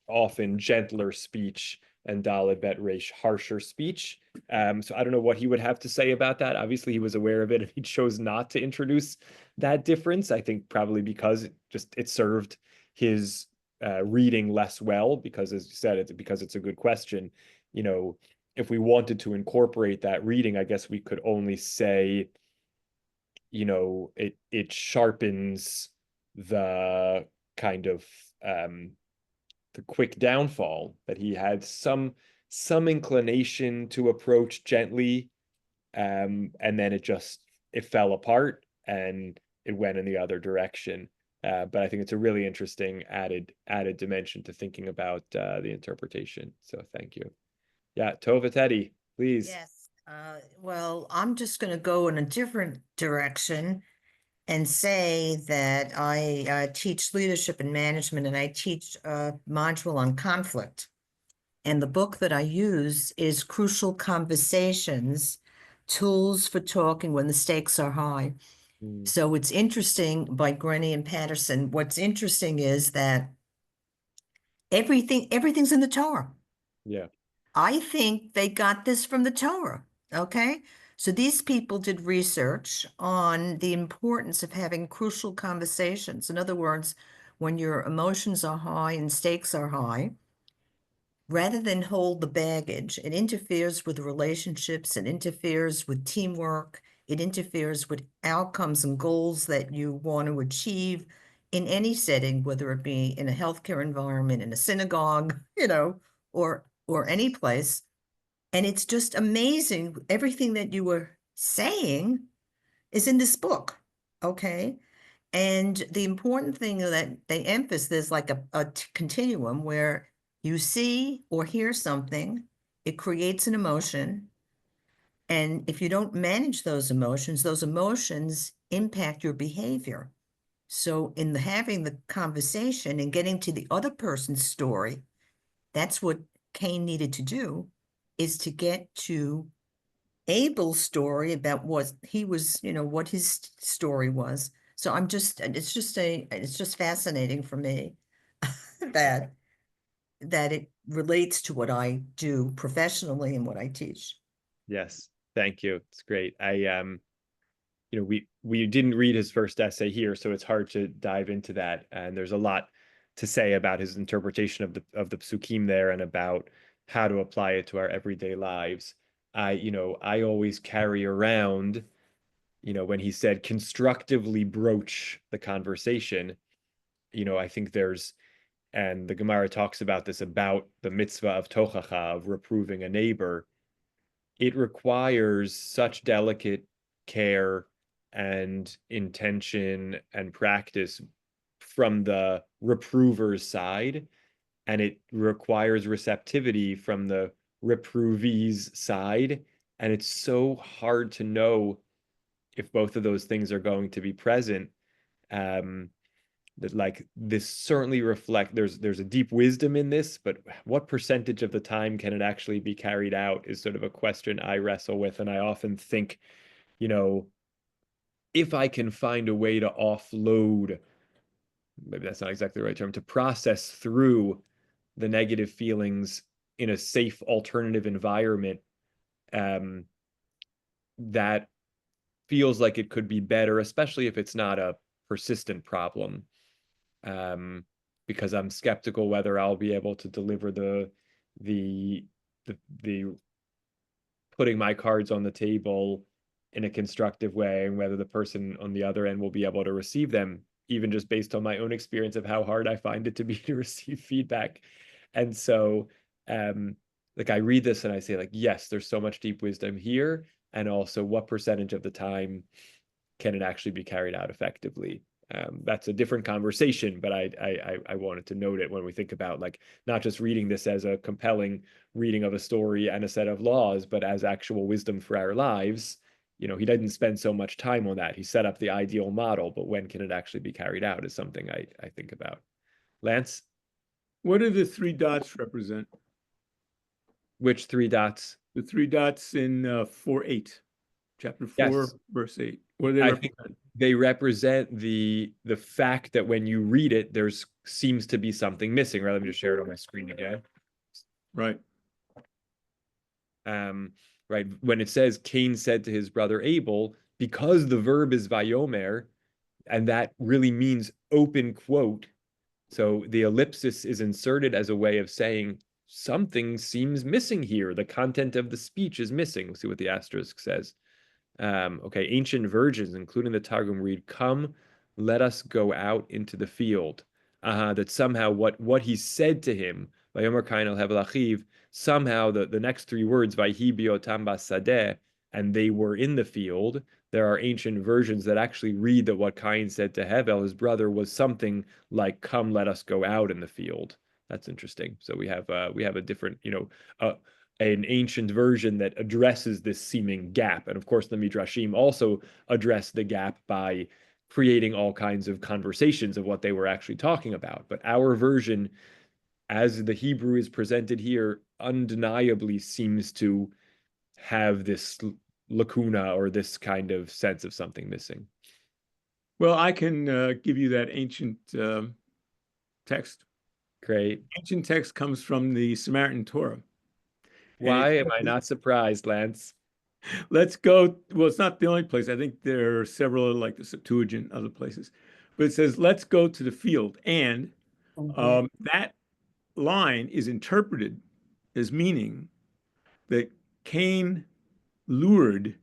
often gentler speech and Daled Bet Resh harsher speech. So I don't know what he would have to say about that. Obviously, he was aware of it and he chose not to introduce that difference. I think probably because it served his reading less well, because as you said, because it's a good question. If we wanted to incorporate that reading, I guess we could only say, it sharpens the kind of the quick downfall that he had some inclination to approach gently, and then it fell apart and it went in the other direction. But I think it's a really interesting added dimension to thinking about the interpretation. So thank you. Yeah, Tova Teddy, please. Yes. Well, I'm just going to go in a different direction and say that I teach leadership and management, and I teach a module on conflict. And the book that I use is Crucial Conversations, Tools for Talking When the Stakes Are High. So it's interesting, by Grenny and Patterson. What's interesting is that everything's in the Torah. Yeah. I think they got this from the Torah. Okay. So these people did research on the importance of having crucial conversations. In other words, when your emotions are high and stakes are high, rather than hold the baggage, it interferes with relationships, it interferes with teamwork, it interferes with outcomes and goals that you want to achieve in any setting, whether it be in a healthcare environment, in a synagogue, or any place. And it's just amazing. Everything that you were saying is in this book, okay? And the important thing that they emphasize, there's like a continuum where you see or hear something, it creates an emotion. And if you don't manage those emotions impact your behavior. So in having the conversation and getting to the other person's story, that's what Cain needed to do, is to get to Abel's story about what he was, what his story was. So it's just fascinating for me that it relates to what I do professionally and what I teach. Yes, thank you. It's great. We didn't read his first essay here, so it's hard to dive into that. And there's a lot to say about his interpretation of the psukim there and about how to apply it to our everyday lives. I always carry around, when he said constructively broach the conversation, I think and the Gemara talks about this, about the mitzvah of tochacha, of reproving a neighbor. It requires such delicate care and intention and practice from the reprover's side, and it requires receptivity from the reprovee's side. And it's so hard to know if both of those things are going to be present. That, like, this certainly there's a deep wisdom in this, but what percentage of the time can it actually be carried out is sort of a question I wrestle with. And I often think, if I can find a way to offload, maybe that's not exactly the right term, to process through the negative feelings in a safe alternative environment, that feels like it could be better, especially if it's not a persistent problem. Because I'm skeptical whether I'll be able to deliver the putting my cards on the table in a constructive way, and whether the person on the other end will be able to receive them, even just based on my own experience of how hard I find it to be to receive feedback. And so, like, I read this and I say, like, yes, there's so much deep wisdom here, and also what percentage of the time can it actually be carried out effectively? That's a different conversation, but I wanted to note it when we think about, like, not just reading this as a compelling reading of a story and a set of laws, but as actual wisdom for our lives. He didn't spend so much time on that. He set up the ideal model, but when can it actually be carried out is something I think about. Lance? What do the 3 dots represent? Which 3 dots? The 3 dots in 4:8, chapter 4, Yes. verse 8. What do they represent? They represent the fact that when you read it, seems to be something missing. Right, let me just share it on my screen again. Right. Right. When it says Cain said to his brother Abel, because the verb is vayomer, and that really means open quote. So the ellipsis is inserted as a way of saying something seems missing here. The content of the speech is missing. We'll see what the asterisk says. Okay, ancient virgins, including the Targum, read, "Come, let us go out into the field." That somehow what he said to him, Vayomer Cain el Hevel Achiv, somehow the next 3 words, Vayhi biotam basadeh, and they were in the field. There are ancient versions that actually read that what Cain said to Hevel, his brother, was something like, "Come, let us go out in the field." That's interesting. So we have a different, an ancient version that addresses this seeming gap. And of course, the Midrashim also address the gap by creating all kinds of conversations of what they were actually talking about. But our version, as the Hebrew is presented here, undeniably seems to have this lacuna, or this kind of sense of something missing. Well, I can give you that ancient text. Great. Ancient text comes from the Samaritan Torah. Why am I not surprised, Lance? Let's go. Well, it's not the only place. I think there are several, like the Septuagint, other places. But it says, let's go to the field. And that line is interpreted as meaning that Cain lured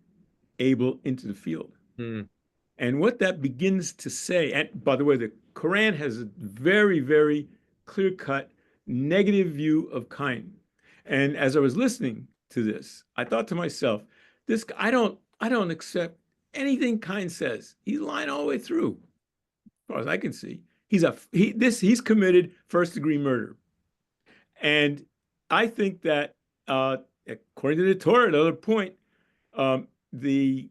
Abel into the field. And what that begins to say, and by the way, the Quran has a very, very clear-cut negative view of Cain. And as I was listening to this, I thought to myself, I don't accept anything Cain says. He's lying all the way through, as far as I can see. He's committed first-degree murder. And I think that according to the Torah, another point, the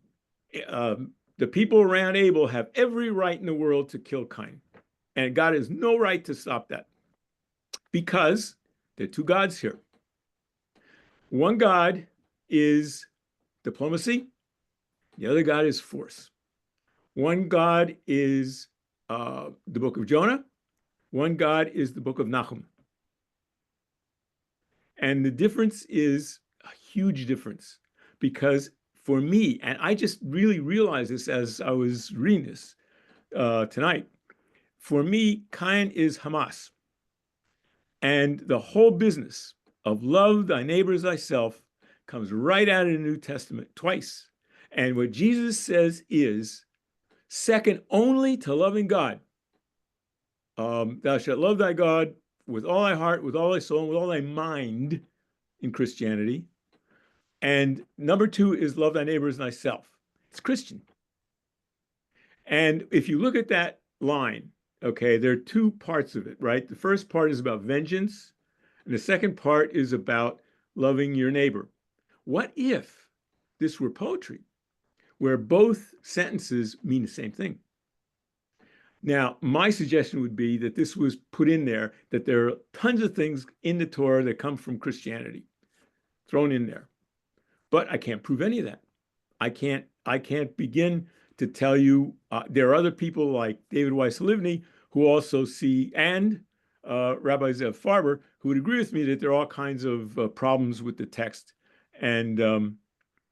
people around Abel have every right in the world to kill Cain. And God has no right to stop that. Because there are two gods here. One God is diplomacy. The other God is force. One God is the book of Jonah. One God is the book of Nahum. And the difference is a huge difference. Because for me, and I just really realized this as I was reading this tonight, for me, Cain is Hamas. And the whole business of love thy neighbor as thyself comes right out of the New Testament twice. And what Jesus says is second only to loving God. Thou shalt love thy God with all thy heart, with all thy soul, and with all thy mind in Christianity. And number two is love thy neighbor as thyself. It's Christian. And if you look at that line, okay, there are two parts of it, right? The first part is about vengeance, and the second part is about loving your neighbor. What if this were poetry, where both sentences mean the same thing? Now, my suggestion would be that this was put in there, that there are tons of things in the Torah that come from Christianity thrown in there. But I can't prove any of that. I can't begin to tell you. There are other people like David Weiss-Livni who also see, and Rabbi Zev Farber, who would agree with me that there are all kinds of problems with the text. And,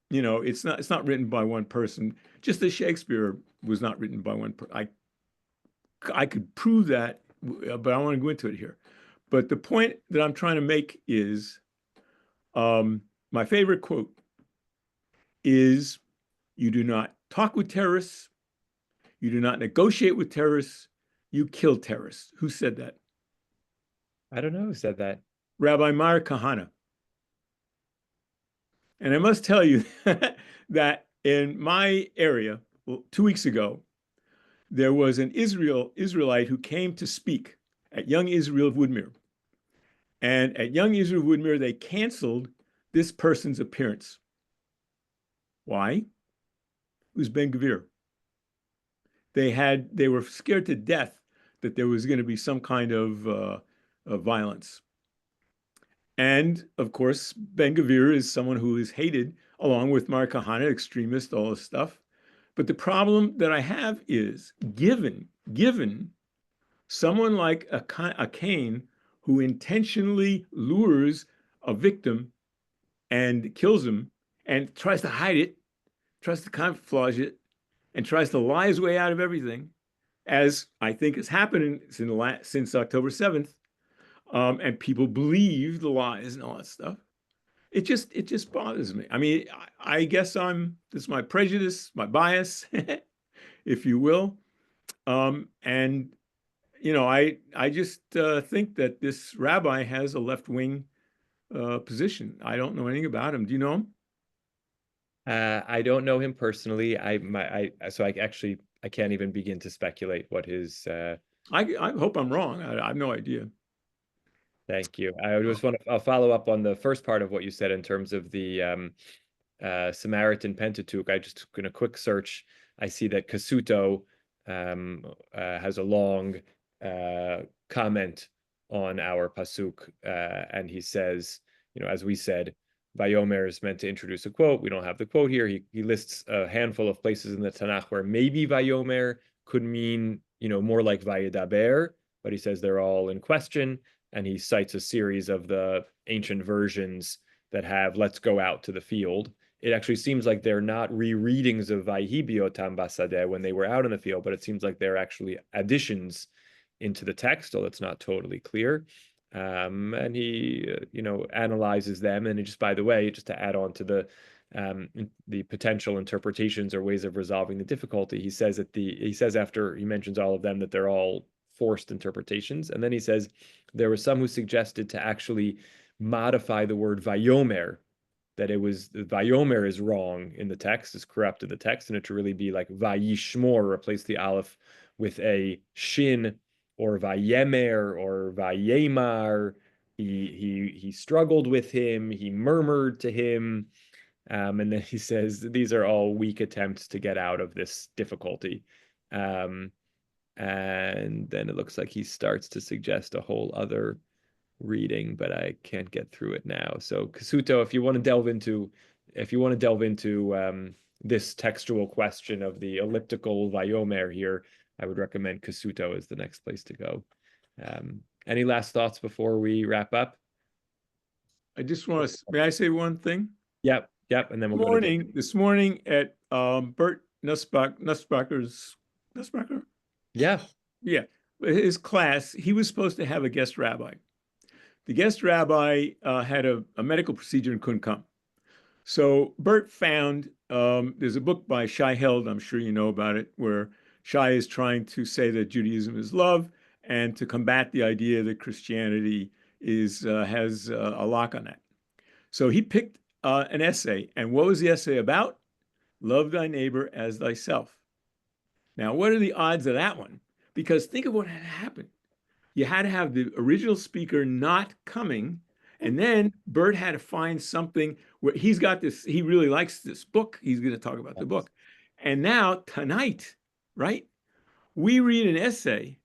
it's not written by one person. Just as Shakespeare was not written by one person. I could prove that, but I don't want to go into it here. But the point that I'm trying to make is my favorite quote is, you do not talk with terrorists. You do not negotiate with terrorists. You kill terrorists. Who said that? I don't know who said that. Rabbi Meir Kahana. And I must tell you that in my area, 2 weeks ago, there was an Israelite who came to speak at Young Israel of Woodmere. And at Young Israel of Woodmere, they canceled this person's appearance. Why? It was Ben Gvir. They were scared to death that there was going to be some kind of violence. And of course, Ben Gvir is someone who is hated, along with Meir Kahana, extremist, all this stuff. But the problem that I have is, given someone like a Cain who intentionally lures a victim and kills him and tries to hide it, tries to camouflage it, and tries to lie his way out of everything, as I think is happening since October 7th, and people believe the lies and all that stuff. It just bothers me. I mean, I guess this is my prejudice, my bias, if you will. And I just think that this rabbi has a left-wing position. I don't know anything about him. Do you know him? I don't know him personally. So I can't even begin to speculate what his. I hope I'm wrong. I have no idea. Thank you. I'll follow up on the first part of what you said in terms of the Samaritan Pentateuch. I just in a quick search, I see that Kasuto has a long comment on our pasuk, and he says, as we said, Vayomer is meant to introduce a quote. We don't have the quote here. He lists a handful of places in the Tanakh where maybe Vayomer could mean, more like Vayedaber, but he says they're all in question. And he cites a series of the ancient versions that have "let's go out to the field," it actually seems like they're not rereadings of Vayhi biotam basadeh when they were out in the field, but it seems like they're actually additions into the text, although it's not totally clear. And he, analyzes them. And just, by the way, just to add on to the potential interpretations or ways of resolving the difficulty, he says after he mentions all of them that they're all forced interpretations, and then he says there were some who suggested to actually modify the word vayomer, that it was vayomer is wrong in the text, is corrupt in the text, and it should really be like vayishmor, replace the aleph with a shin, or vayemer or vayemar. He struggled with him, he murmured to him, and then he says these are all weak attempts to get out of this difficulty. And then it looks like he starts to suggest a whole other reading, but I can't get through it now. So Kasuto, if you want to delve into this textual question of the elliptical Vayomer here, I would recommend Kasuto as the next place to go. Any last thoughts before we wrap up? I just want to, may I say one thing? Yep. And then we'll go to this morning at Bert Nussbacher's. Yeah. His class, he was supposed to have a guest rabbi. The guest rabbi had a medical procedure and couldn't come. So Bert found, there's a book by Shai Held, I'm sure you know about it, where Shai is trying to say that Judaism is love and to combat the idea that Christianity has a lock on that. So he picked an essay. And what was the essay about? Love thy neighbor as thyself. Now, what are the odds of that one? Because think of what had happened. You had to have the original speaker not coming, and then Bert had to find something where he's got this, he really likes this book. He's going to talk about the book. And now tonight, right, we read an essay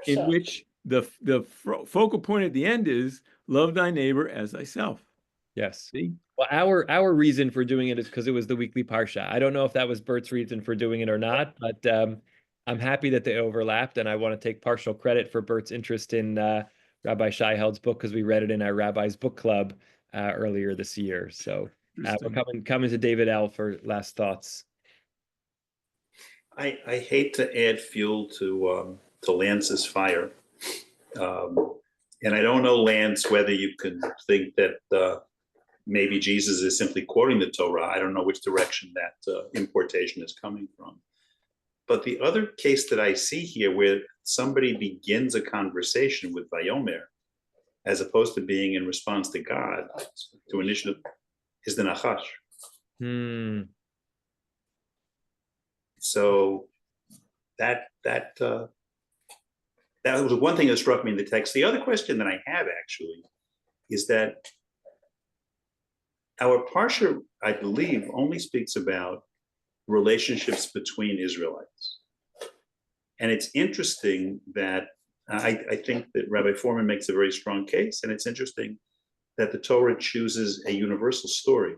in which the focal point at the end is love thy neighbor as thyself. Yes. See? Well, our reason for doing it is because it was the weekly Parsha. I don't know if that was Bert's reason for doing it or not, but I'm happy that they overlapped, and I want to take partial credit for Bert's interest in Rabbi Shai Held's book because we read it in our Rabbi's Book Club earlier this year. So we're coming to David L. for last thoughts. I hate to add fuel to Lance's fire. And I don't know, Lance, whether you can think that maybe Jesus is simply quoting the Torah. I don't know which direction that importation is coming from. But the other case that I see here where somebody begins a conversation with Vayomer, as opposed to being in response to God, to initiative, is the Nachash. So that was one thing that struck me in the text. The other question that I have actually is that our Parsha, I believe, only speaks about relationships between Israelites. And it's interesting that I think that Rabbi Foreman makes a very strong case, and it's interesting that the Torah chooses a universal story.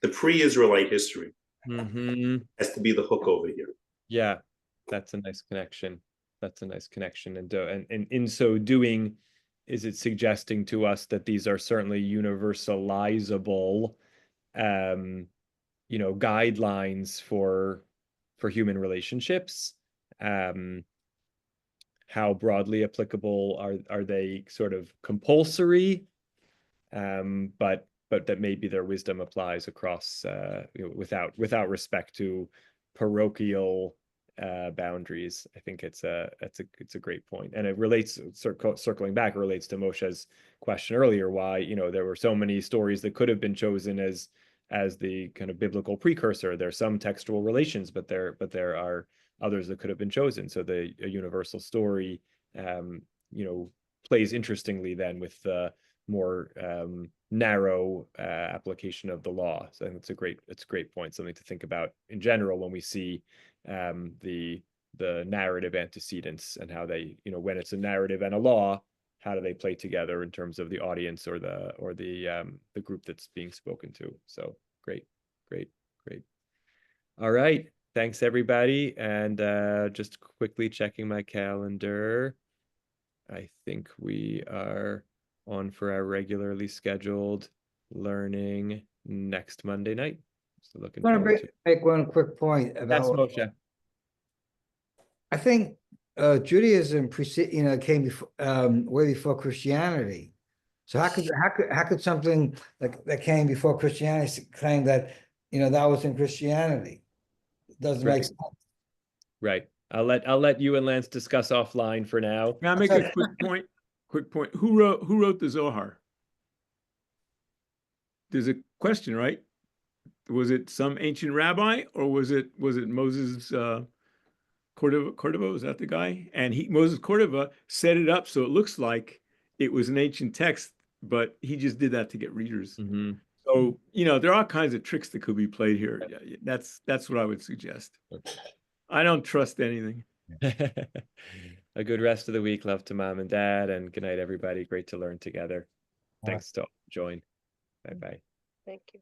The pre-Israelite history has to be the hook over here. Yeah, that's a nice connection. And in so doing, is it suggesting to us that these are certainly universalizable, guidelines for human relationships? How broadly applicable are they? Sort of compulsory, but that maybe their wisdom applies across without respect to parochial boundaries. I think it's a great point, and it relates, circling back, it relates to Moshe's question earlier, why there were so many stories that could have been chosen as the kind of biblical precursor. There's some textual relations, but there are others that could have been chosen. So a universal story plays interestingly then with the more narrow application of the law. So I think it's a great point, something to think about in general when we see the narrative antecedents and how they, when it's a narrative and a law, how do they play together in terms of the audience or the group that's being spoken to. So great. All right, thanks everybody. And just quickly checking my calendar, I think we are on for our regularly scheduled learning next Monday night. So looking I'm gonna forward to it. make one quick point That's about, Moshe. I think Judaism came before way before Christianity. So how could something like that came before Christianity claim that that was in Christianity? It doesn't make Right. sense. Right. I'll let you and Lance discuss offline for now. May I make a quick point? Quick point. Who wrote the Zohar? There's a question, right? Was it some ancient rabbi, or was it Moses Cordova? Was that the guy? And Moses Cordova set it up so it looks like it was an ancient text, but he just did that to get readers. Mm-hmm. So there are all kinds of tricks that could be played here. That's what I would suggest. I don't trust anything. A good rest of the week. Love to mom and dad, and good night, everybody. Great to learn together. Thanks to all who joined. Bye-bye. Thank you.